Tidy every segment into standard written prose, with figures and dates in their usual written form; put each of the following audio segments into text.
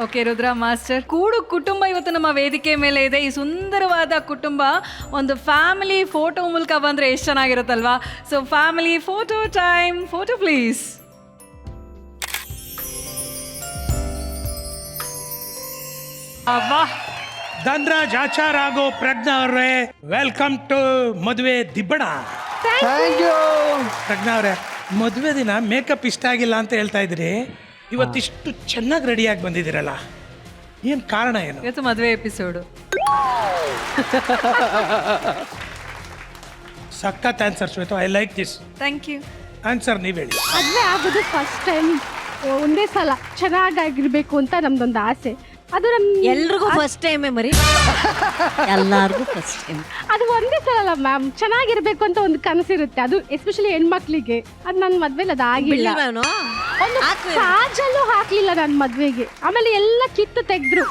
Okay Rudra master, ಕೂಡು ಕುಟುಂಬ ಇವತ್ತು ನಮ್ಮ ವೇದಿಕೆ ಮೇಲೆ ಇದೆ. ಈ ಸುಂದರವಾದ ಕುಟುಂಬ ಒಂದು ಫ್ಯಾಮಿಲಿ ಫೋಟೋ ಮೂಲಕ ಬಂದರೆ ಎಷ್ಟು ಚೆನ್ನಾಗಿರುತ್ತಲ್ವಾ? So family photo time. Photo please. Dhanraj Achar ಹಾಗೂ ಪ್ರಜ್ಞಾ ಅವರೇ, ವೆಲ್ಕಮ್ ಟು ಮದುವೆ ದಿಬ್ಬಣ. Thank you. ಪ್ರಜ್ಞಾ ಅವರೇ, ಮದುವೆ ದಿನ ಮೇಕಪ್ ಇಷ್ಟ ಆಗಿಲ್ಲ ಅಂತ ಹೇಳ್ತಾ ಇದ್ರಿ, ಇವತ್ತಿಷ್ಟು ಚೆನ್ನಾಗಿ ರೆಡಿಯಾಗಿ ಬಂದಿದ್ದೀರಲ್ಲ, ಏನು ಕಾರಣ ಏನು? ಇವತ್ತು ಮದುವೆ ಎಪಿಸೋಡು. ಸಖತ್ answer Shweta, I like this. Thank you. Answer ನೀವು ಹೇಳಿ. ಮದುವೆ ಆಗೋದು ಫಸ್ಟ್ ಟೈಮ್ ಒಂದೇ ಸಲ ಚೆನ್ನಾಗಿರ್ಬೇಕು ಅಂತ ನಮ್ದೊಂದು ಆಸೆ. ಅದು ಎಲ್ರಿಗೂ ಫಸ್ಟ್ ಟೈಮ್ ಮರಿ, ಎಲ್ಲಾರ್ಗೂ ಫಸ್ಟ್ ಟೈಮ್. ಅದು ಒಂದೇ ಸಲ ಅಲ್ಲ ಮ್ಯಾಮ್, ಚೆನ್ನಾಗಿರ್ಬೇಕು ಅಂತ ಒಂದು ಕನಸಿರುತ್ತೆ. ಅದು ಎಸ್ಪೆಷಲಿ ಹೆಣ್ಮಕ್ಳಿಗೆ. ಅದು ನನ್ನ ಮದ್ವೆಲಿ ಅದು ಆಗಿಲ್ಲ. ಒಂದು ಕಾಜಲ್ಲೂ ಹಾಕ್ಲಿಲ್ಲ ನನ್ನ ಮದ್ವೆಗೆ. ಆಮೇಲೆ ಎಲ್ಲ ಕಿತ್ತು ತೆಗ್ದ್ರು.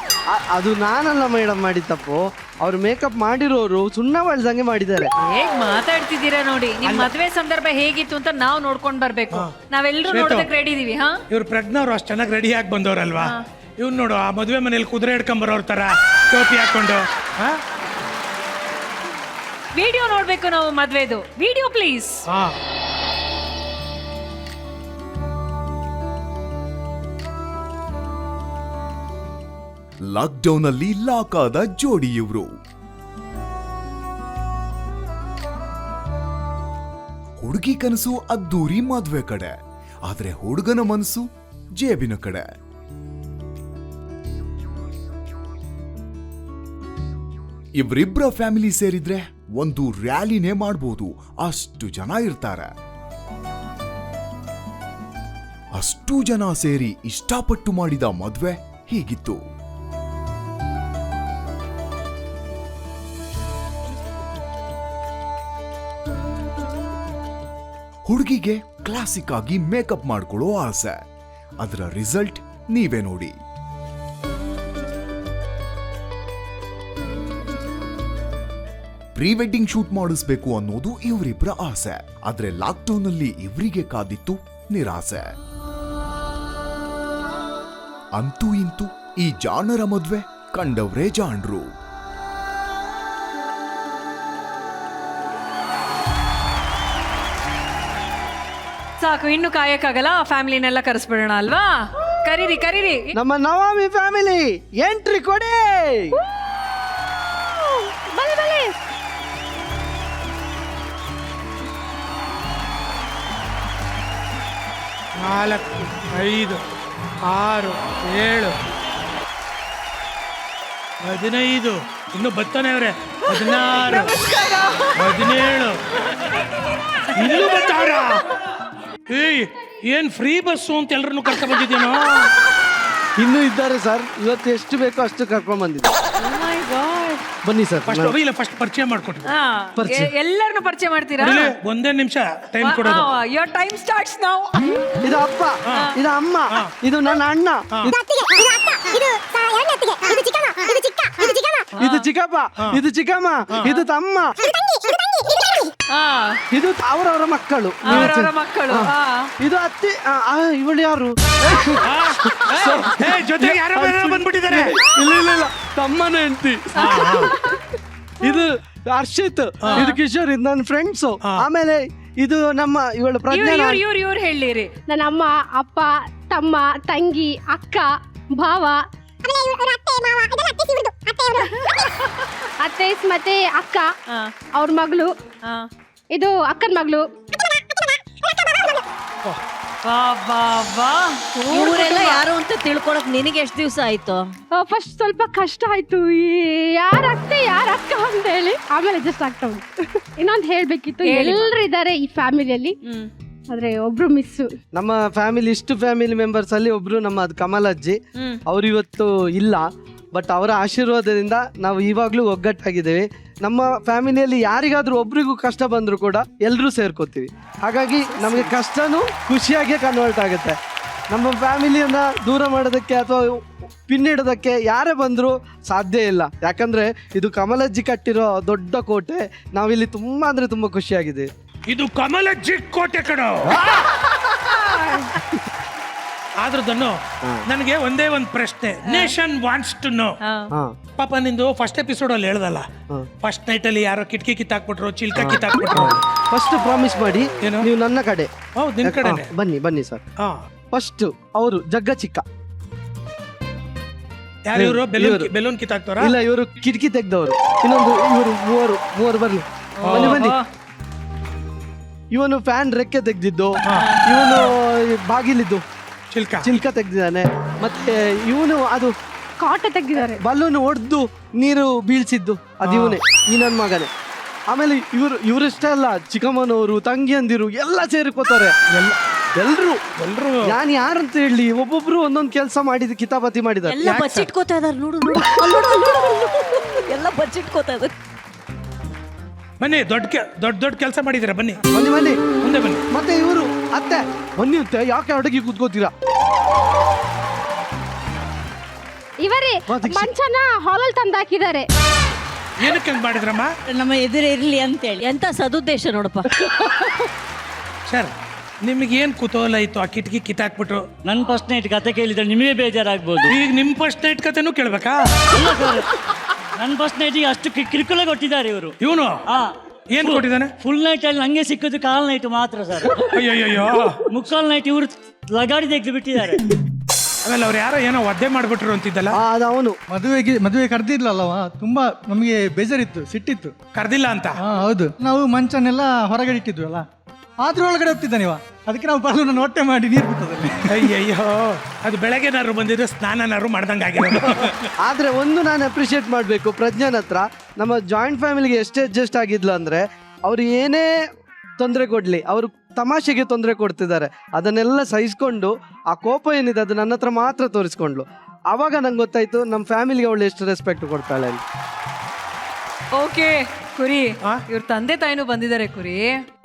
ಅದು ನಾನಲ್ಲ ಮೇಡಮ್ ಮಾಡಿದ ತಪ್ಪು. ಅವ್ರು ಮೇಕಪ್ ಮಾಡಿರೋರು ಸುಣ್ಣ ಬಳ್ದಂಗೆ ಮಾಡಿದ್ದಾರೆ. ಹೇಗ್ ಮಾತಾಡ್ತಿದ್ದೀರಾ ನೋಡಿ. ನಿಮ್ ಮದ್ವೆ ಸಂದರ್ಭ ಹೇಗಿತ್ತು ಅಂತ ನಾವು ನೋಡ್ಕೊಂಡ್ ಬರ್ಬೇಕು. ನಾವೆಲ್ಲರೂ ನೋಡೋದಕ್ಕೆ ರೆಡಿ ಇದೀವಿ. ಹಾ, ಇವ್ರು ಪ್ರಜ್ಞಾ ಅವರು ಅಷ್ಟು ಚೆನ್ನಾಗಿ ರೆಡಿಯಾಗಿ ಬಂದವರಲ್ವಾ? ಇವ್ನು ನೋಡು, ಆ ಮದುವೆ ಮನೇಲಿ ಕುದುರೆ ಹಿಡ್ಕೊಂಬರೋರ್ ತರ ಟೋಪಿ ಹಾಕೊಂಡು. ವಿಡಿಯೋ ನೋಡ್ಬೇಕು ನಾವು ಮದ್ವೆದು. Video please. ಲಾಕ್ಡೌನ್ ಅಲ್ಲಿ ಲಾಕ್ ಆದ ಜೋಡಿ ಇವರು. ಹುಡುಗಿ ಕನಸು ಅದ್ದೂರಿ ಮದ್ವೆ ಕಡೆ, ಆದ್ರೆ ಹುಡುಗನ ಮನಸ್ಸು ಜೇಬಿನ ಕಡೆ. ಇವ್ರಿಬ್ರ ಫ್ಯಾಮಿಲಿ ಸೇರಿದ್ರೆ ಒಂದು ರ್ಯಾಲಿನೇ ಮಾಡಬಹುದು, ಅಷ್ಟು ಜನ ಇರ್ತಾರೆ. ಅಷ್ಟು ಜನ ಸೇರಿ ಇಷ್ಟಪಟ್ಟು ಮಾಡಿದ ಮದ್ವೆ ಹೀಗಿತ್ತು. ಹುಡುಗಿಗೆ ಕ್ಲಾಸಿಕ್ ಆಗಿ ಮೇಕಪ್ ಮಾಡ್ಕೊಳ್ಳೋ ಆಸೆ. ಅದರ ರಿಸಲ್ಟ್ ನೀವೇ ನೋಡಿ. ಪ್ರೀ ವೆಡ್ಡಿಂಗ್ ಶೂಟ್ ಮಾಡಿಸ್ಬೇಕು ಅನ್ನೋದು ಇವರಿಬ್ಬರ ಆಸೆ. ಆದ್ರೆ ಲಾಕ್ಡೌನ್ ಅಲ್ಲಿ ಇವರಿಗೆ ಕಾದಿತ್ತು ನಿರಾಸೆ. ಅಂತೂ ಇಂತೂ ಈ ಜಾಣರ ಮದ್ವೆ ಕಂಡವ್ರೇ ಜಾಣರು. ಸಾಕು, ಇನ್ನು ಕಾಯಕ್ಕಾಗಲ್ಲ. ಫ್ಯಾಮಿಲಿನೆಲ್ಲ ಕರೆಸ್ಬಿಡೋಣ ಅಲ್ವಾ? ಕರೀರಿ ಕರೀರಿ. ನಮ್ಮ ನವಾಮಿ ಫ್ಯಾಮಿಲಿ ಎಂಟ್ರಿ ಕೊಡಿ. ಬಲೆ ಬಲೆ. 4, 5, 6, 7, 15, ಇನ್ನು ಬರ್ತಾನೆ ಅವ್ರೆ. 16, 17, ಇನ್ನು ಬರ್ತಾವ್ರ. ಏಯ್, ಏನ್ ಫ್ರೀ ಬಸ್ಸು ಅಂತ ಎಲ್ರನ್ನು ಕರ್ಕೊಂಡ್ ಬಂದಿದ್ದೇನೋ? ಇನ್ನೂ ಇದ್ದಾರೆ ಸರ್. ಇವತ್ತು ಎಷ್ಟು ಬೇಕೋ ಅಷ್ಟು ಕರ್ಕೊಂಡ್ ಬಂದಿದ್ದೆ. ಬನ್ನಿ ಸರ್. ಫಸ್ಟ್ ಪರಿಚಯ ಮಾಡ್ಕೊಟ್ರು. ಎಲ್ಲರನ್ನು ಪರಿಚಯ ಮಾಡ್ತೀರಾ? ಒಂದೇ ನಿಮಿಷ ಟೈಮ್ ಕೊಡೋದು. Your time starts now. ಇದು ಅಪ್ಪ, ಇದು ಅಮ್ಮ, ಇದು ನನ್ನ ಅಣ್ಣ, ಇದು ಚಿಕ್ಕಪ್ಪ, ಇದು ಚಿಕ್ಕಮ್ಮ, ಇದು ತಮ್ಮ, ಇದು ಅವರವರ ಮಕ್ಕಳು, ಅವರವರ ಮಕ್ಕಳು. ಇದು ಅತ್ತಿ. ಇವಳು ಯಾರು? ಜೊತೆಗೆ ಯಾರೋ ಬಂದ್ಬಿಟ್ಟಿದ್ದಾರೆ. ಇಲ್ಲ ಇಲ್ಲ ಇಲ್ಲ, ತಮ್ಮನ ಹೆಂಡತಿ. ಇದು ಹರ್ಷಿತ್, ಇದು ಕಿಶೋರ್, ಇದು ನನ್ನ ಫ್ರೆಂಡ್ಸು. ಆಮೇಲೆ ಇದು ನಮ್ಮ ಇವಳು ಪ್ರಜ್ಞಾ. ಇವ್ರು ಹೇಳಿರಿ. ನನ್ನ ಅಮ್ಮ, ಅಪ್ಪ, ತಮ್ಮ, ತಂಗಿ, ಅಕ್ಕ, ಭಾವ, ಅತ್ತೆ ಮತ್ತೆ ಅಕ್ಕ, ಅವ್ರ ಮಗಳು, ಇದು ಅಕ್ಕನ ಮಗಳು. ಇವರೆಲ್ಲ ಯಾರು ಅಂತ ತಿಳ್ಕೊಳಕ್ ನಿನಗೆ ಎಷ್ಟು ದಿವಸ ಆಯ್ತು? ಫಸ್ಟ್ ಸ್ವಲ್ಪ ಕಷ್ಟ ಆಯ್ತು, ಯಾರ ಅತ್ತೆ ಯಾರ ಅಕ್ಕ ಅಂತ ಹೇಳಿ. ಆಮೇಲೆ ಅಡ್ಜಸ್ಟ್ ಆಗ್ತಾ ಉಂಟು. ಇನ್ನೊಂದು ಹೇಳ್ಬೇಕಿತ್ತು, ಎಲ್ಲರೂ ಇದ್ದಾರೆ ಈ ಫ್ಯಾಮಿಲಿಯಲ್ಲಿ, ಆದ್ರೆ ಒಬ್ರು ಮಿಸ್. ನಮ್ಮ ಫ್ಯಾಮಿಲಿ, ಇಷ್ಟು ಫ್ಯಾಮಿಲಿ ಮೆಂಬರ್ಸ್ ಅಲ್ಲಿ ಒಬ್ರು ನಮ್ಮ ಕಮಲ್ ಅಜ್ಜಿ. ಅವ್ರು ಇವತ್ತು ಇಲ್ಲ, ಬಟ್ ಅವರ ಆಶೀರ್ವಾದದಿಂದ ನಾವು ಇವಾಗ್ಲೂ ಒಗ್ಗಟ್ಟಾಗಿದ್ದೇವೆ. ನಮ್ಮ ಫ್ಯಾಮಿಲಿಯಲ್ಲಿ ಯಾರಿಗಾದ್ರೂ ಒಬ್ರಿಗೂ ಕಷ್ಟ ಬಂದ್ರು ಕೂಡ ಎಲ್ಲರೂ ಸೇರ್ಕೋತೀವಿ. ಹಾಗಾಗಿ ನಮಗೆ ಕಷ್ಟನೂ ಖುಷಿಯಾಗಿ ಕನ್ವರ್ಟ್ ಆಗುತ್ತೆ. ನಮ್ಮ ಫ್ಯಾಮಿಲಿಯನ್ನ ದೂರ ಮಾಡೋದಕ್ಕೆ ಅಥವಾ ಪಿನ್ನಿಡೋದಕ್ಕೆ ಯಾರೇ ಬಂದರೂ ಸಾಧ್ಯ ಇಲ್ಲ. ಯಾಕಂದ್ರೆ ಇದು ಕಮಲಜ್ಜಿ ಕಟ್ಟಿರೋ ದೊಡ್ಡ ಕೋಟೆ. ನಾವಿಲ್ಲಿ ತುಂಬಾ ಅಂದ್ರೆ ತುಂಬಾ ಖುಷಿಯಾಗಿದೆ. ಇದು ಕಮಲಜ್ಜಿ ಕೋಟೆ ಕಣೋ. ಆದ್ರದನ್ನು ನನಗೆ ಒಂದೇ ಒಂದು ಪ್ರಶ್ನೆ. Nation wants to know. ಹಾ ಪಾಪ ನಿಂದು ಫಸ್ಟ್ ಎಪಿಸೋಡ್ ಅಲ್ಲಿ ಹೇಳ್ದಲ್ಲ, ಫಸ್ಟ್ ನೈಟ್ ಅಲ್ಲಿ ಯಾರೋ ಕಿಟಕಿ ಕಿತ್ತಾಕ್ಬಿಟ್ರು, ಚಿಲ್ಕ ಕಿತ್ತಾಕ್ಬಿಟ್ರು. ಫಸ್ಟ್ ಪ್ರಾಮಿಸ್ ಮಾಡಿ ಏನು? ನೀವು ನನ್ನ ಕಡೆ ಹೌದು, ನಿನ್ ಕಡೆನೆ. ಬನ್ನಿ ಬನ್ನಿ ಸರ್. ಹಾ, ಫಸ್ಟ್ ಅವರು ಜಗ್ಗ ಚಿಕ್ಕ, ಯಾರು ಇವರು? ಬೆಲೂನ್ ಕಿತ್ತಾಕ್ತಾರ? ಇಲ್ಲ ಇವರು ಕಿಟಕಿ ತೆಗ್ದವರು. ಇನ್ನೊಂದು ಇವರು ಮೂವರು ಬರ್ಲಿ, ಬನ್ನಿ ಬನ್ನಿ. ಇವನು ಫ್ಯಾನ್ ರೆಕ್ಕೆ ತೆಗ್ದಿದ್ದು, ಇವನು ಬಾಗಿಲಿದ್ದು ಚಿಲ್ಕ ತೆಗ್ದಿದ್ದಾನೆ, ಮತ್ತೆ ಇವನು ಅದು ಕಾಟ ತೆಗ್ದಿದ್ದಾರೆ. ಬಲೂನ್ ಹೊಡೆದು ನೀರು ಬೀಳ್ಸಿದ್ದು ಅದು ಇವನೇ, ಈ ನನ್ನ ಮಗನೇ. ಆಮೇಲೆ ಇವರಷ್ಟೇ ಅಲ್ಲ, ಚಿಕ್ಕಮ್ಮನವರು, ತಂಗಿಯಂದಿರು ಎಲ್ಲ ಸೇರ್ಕೋತಾರೆ. ಎಲ್ರು ನಾನು ಯಾರಂತ ಹೇಳಿ, ಒಬ್ಬೊಬ್ರು ಒಂದೊಂದು ಕೆಲಸ ಮಾಡಿದ ಕಿತಾಪತಿ ಮಾಡಿದ್ದಾರೆ. ಎಲ್ಲ ಬಚ್ಚಿಟ್ಕೋತಾ ಇದಾರೆ. ನೋಡು ನೋಡು, ಅಲ್ಲ್ ನೋಡು, ಅಲ್ಲ್ ನೋಡು, ಅಲ್ಲ್ ನೋಡು. ಎಲ್ಲ ಬಚ್ಚಿಟ್ಕೋತಾ ಇದಾರೆ. ಬನ್ನಿ, ದೊಡ್ಡ ಕೆಲಸ ಮಾಡಿದ್ದೀರಾ. ಬನ್ನಿ ಬನ್ನಿ ಬನ್ನಿ ಮುಂದೆ ಬನ್ನಿ. ಮತ್ತೆ ಇವರು ಅತ್ತೆ, ಬನ್ನಿ ಅತ್ತೆ, ಯಾಕೆ ಅಡಗಿ ಕೂತ್ಕೋತೀರಾ? ಇವರೇ ಮಂಚನ ಹಾಲಲ್ಲಿ ತಂದು ಹಾಕಿದ್ದಾರೆ. ಏನಕ್ಕೆ ಹಂಗ್ ಮಾಡಿದ್ರಮ್ಮ? ನಮ್ಮ ಎದುರು ಇರ್ಲಿ ಅಂತೇಳಿ. ಎಂತ ಸದುದ್ದೇಶ ನೋಡಪ್ಪ. ಸರ್, ನಿಮ್ಗೇನ್ ಕುತೂಹಲ ಇತ್ತು ಆ ಕಿಟಕಿ ಕಿತ್ತಾಕ್ಬಿಟ್ರು? ನನ್ನ ಫಸ್ಟ್ ನೈಟ್ ಕತೆ ಕೇಳಿದ್ರೆ ನಿಮಗೆ ಬೇಜಾರಾಗ್ಬೋದು. ಈಗ ನಿಮ್ ಫಸ್ಟ್ ನೈಟ್ ಕತೆನೂ ಕೇಳ್ಬೇಕಾ? ಅಲ್ಲ ಸರ್, ನನ್ನ ಫಸ್ಟ್ ನೈಟಿಗೆ ಅಷ್ಟು ಕಿರುಕುಳ ಕೊಟ್ಟಿದ್ದಾರೆ ಇವರು. ಇವನು ಏನ್ ಕೊಟ್ಟಿದ್ದಾನೆ? ಫುಲ್ ನೈಟ್ ಅಲ್ಲಿ ನಂಗೆ ಸಿಕ್ಕಿದ್ದು ಕಾಲ್ ನೈಟ್ ಮಾತ್ರ ಸರ್. ಅಯ್ಯಯ್ಯೋ, ಮುಕ್ಕಾಲ್ ನೈಟ್ ಇವರು ಲಗಾಡಿ ತೆಗೆದು ಬಿಟ್ಟಿದ್ದಾರೆ. ಆಮೇಲೆ ಅವ್ರು ಯಾರೋ ಏನೋ ಒದ್ದೆ ಮಾಡ್ಬಿಟ್ರು ಅಂತಿದ್ದಲ್ಲ, ಅದು ಅವನು. ಮದುವೆ ಕರೆದಿರ್ಲಲ್ಲವ, ತುಂಬಾ ನಮಗೆ ಬೇಜಾರಿತ್ತು, ಸಿಟ್ಟಿತ್ತು. ಕರ್ದಿಲ್ಲ ಅಂತ? ಹೌದು, ನಾವು ಮಂಚನೆಲ್ಲ ಹೊರಗಡೆ ಇಟ್ಟಿದ್ವಲ್ಲ, ಆದ್ರೂ ಒಳಗಡೆ ಹೋಗ್ತಿದ್ದಾನಿವ. ಅದಕ್ಕೆ ನಾವು ಬಲೂನನ್ನು ಹೊಟ್ಟೆ ಮಾಡಿ ನೀರು ಬಿಟ್ಟದಲ್ಲಿ. ಅಯ್ಯಯ್ಯೋ, ಅದು ಬೆಳಗ್ಗೆನಾರು ಬಂದಿದ್ರೆ ಸ್ನಾನನಾರು ಮಾಡ್ದಂಗಾಗಿರೋದು. ಆದ್ರೆ ಒಂದು ನಾನು ಅಪ್ರಿಷಿಯೇಟ್ ಮಾಡಬೇಕು ಪ್ರಜ್ಞಾನ್ ಹತ್ರ. ನಮ್ಮ ಜಾಯಿಂಟ್ ಫ್ಯಾಮಿಲಿಗೆ ಎಷ್ಟೇ ಅಡ್ಜಸ್ಟ್ ಆಗಿದ್ಲು ಅಂದ್ರೆ, ಅವ್ರು ಏನೇ ತೊಂದರೆ ಕೊಡ್ಲಿ, ಅವರು ತಮಾಷೆಗೆ ತೊಂದರೆ ಕೊಡ್ತಿದ್ದಾರೆ, ಅದನ್ನೆಲ್ಲ ಸಹಿಸ್ಕೊಂಡು ಆ ಕೋಪ ಏನಿದೆ ಅದು ನನ್ನ ಹತ್ರ ಮಾತ್ರ ತೋರಿಸ್ಕೊಂಡ್ಲು. ಆವಾಗ ನಂಗೆ ಗೊತ್ತಾಯ್ತು ನಮ್ಮ ಫ್ಯಾಮಿಲಿಗೆ ಅವಳು ಎಷ್ಟು ರೆಸ್ಪೆಕ್ಟ್ ಕೊಡ್ತಾಳೆ ಅಂತ. ಓಕೆ ಕುರಿ, ಇವ್ರ ತಂದೆ ತಾಯಿನೂ ಬಂದಿದ್ದಾರೆ. ಕುರಿ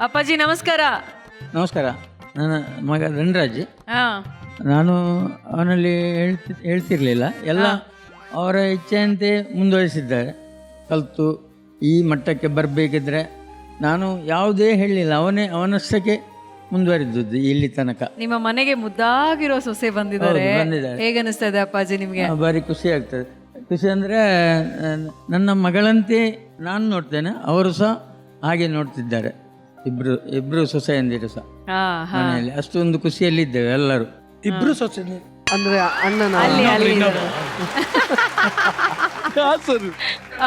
ಅಪ್ಪಾಜಿ ನಮಸ್ಕಾರ. ನಮಸ್ಕಾರ. ನನ್ನ ಮಗ ಧನರಾಜ್. ಹಾ, ನಾನು ಅವನಲ್ಲಿ ಹೇಳ್ತಿರ್ಲಿಲ್ಲ, ಎಲ್ಲ ಅವರ ಇಚ್ಛೆಯಂತೆ ಮುಂದುವರಿಸಿದ್ದಾರೆ. ಕಲಿತು ಈ ಮಟ್ಟಕ್ಕೆ ಬರಬೇಕಿದ್ರೆ ನಾನು ಯಾವುದೇ ಹೇಳಲಿಲ್ಲ, ಅವನಷ್ಟಕ್ಕೆ ಮುಂದುವರಿದ್ದದ್ದು ಇಲ್ಲಿ ತನಕ. ನಿಮ್ಮ ಮನೆಗೆ ಮುದ್ದಾಗಿರೋ ಸೊಸೆ ಬಂದಿದ್ದಾರೆ. ಹೌದು, ಬಂದಿದ್ದಾರೆ. ಹೇಗನ್ನಿಸ್ತಾ ಇದೆ ಅಪ್ಪಾಜಿ ನಿಮ್ಗೆ? ಭಾರಿ ಖುಷಿ ಆಗ್ತದೆ. ಖುಷಿ ಅಂದರೆ ನನ್ನ ಮಗಳಂತೆ ನಾನು ನೋಡ್ತೇನೆ, ಅವರು ಸಹ ಹಾಗೆ ನೋಡ್ತಿದ್ದಾರೆ. ಇಬ್ರು ಸೊಸೆಯಂದಿರು ಸಹ ಮನೆಯಲ್ಲಿ ಅಷ್ಟೊಂದು ಖುಷಿಯಲ್ಲಿದ್ದೇವೆ ಎಲ್ಲರೂ. ಇಬ್ರು ಸೊಸೆ ಅಂದ್ರೆ ಅಣ್ಣನ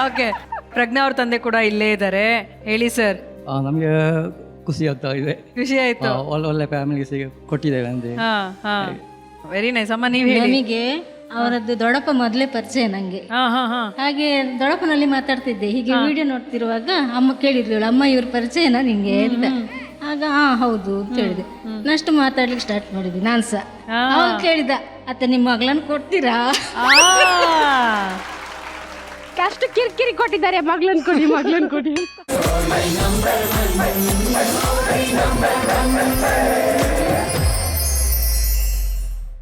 ಓಕೆ, ಪ್ರಜ್ಞಾ ಅವ್ರ ತಂದೆ ಕೂಡ ಇಲ್ಲೇ ಇದ್ದಾರೆ. ಹೇಳಿ ಸರ್. ನಮಗೆ ಖುಷಿ ಆಗ್ತಾ ಇದೆ. ಖುಷಿ ಆಯ್ತು. ಒಳ್ಳೆ ಫ್ಯಾಮಿಲಿ ಕೊಟ್ಟಿದ್ದೇವೆ ಅಂತ. ಹಾ ಹಾ, ವೆರಿ ನೈಸ್. ಅಮ್ಮ ನೀವು ಹೇಳಿ. ನಮಗೆ ಅವರದ್ದು ದೊಡ್ಡಪ್ಪ ಮೊದಲೇ ಪರಿಚಯ ನಂಗೆ. ಹಾಗೆ ದೊಡ್ಡಪ್ಪನಲ್ಲಿ ಮಾತಾಡ್ತಿದ್ದೆ, ಹೀಗೆ ವಿಡಿಯೋ ನೋಡ್ತಿರುವಾಗ ಅಮ್ಮ ಕೇಳಿದ್ಳು, ಅಮ್ಮ ಇವ್ರ ಪರಿಚಯನಾ ನಿಂಗೆ ಅಂತ. ಆಗ ಹೌದು ಅಂತ ಹೇಳಿದೆ. ನೆಕ್ಸ್ಟ್ ಮಾತಾಡ್ಲಿಕ್ಕೆ ಸ್ಟಾರ್ಟ್ ಮಾಡಿದ್ವಿ ನಾನು ಸಹ. ಅವಾಗ ಕೇಳಿದ, ಅತ್ತೆ ನಿಮ್ಮ ಮಗಳನ್ನ ಕೊಡ್ತೀರಾ? ಅಷ್ಟು ಕಿರಿಕಿರಿ ಕೊಟ್ಟಿದ್ದಾರೆ, ಮಗಳನ್ ಕೊಡಿ ಮಗಳನ್ ಕೊಡಿ.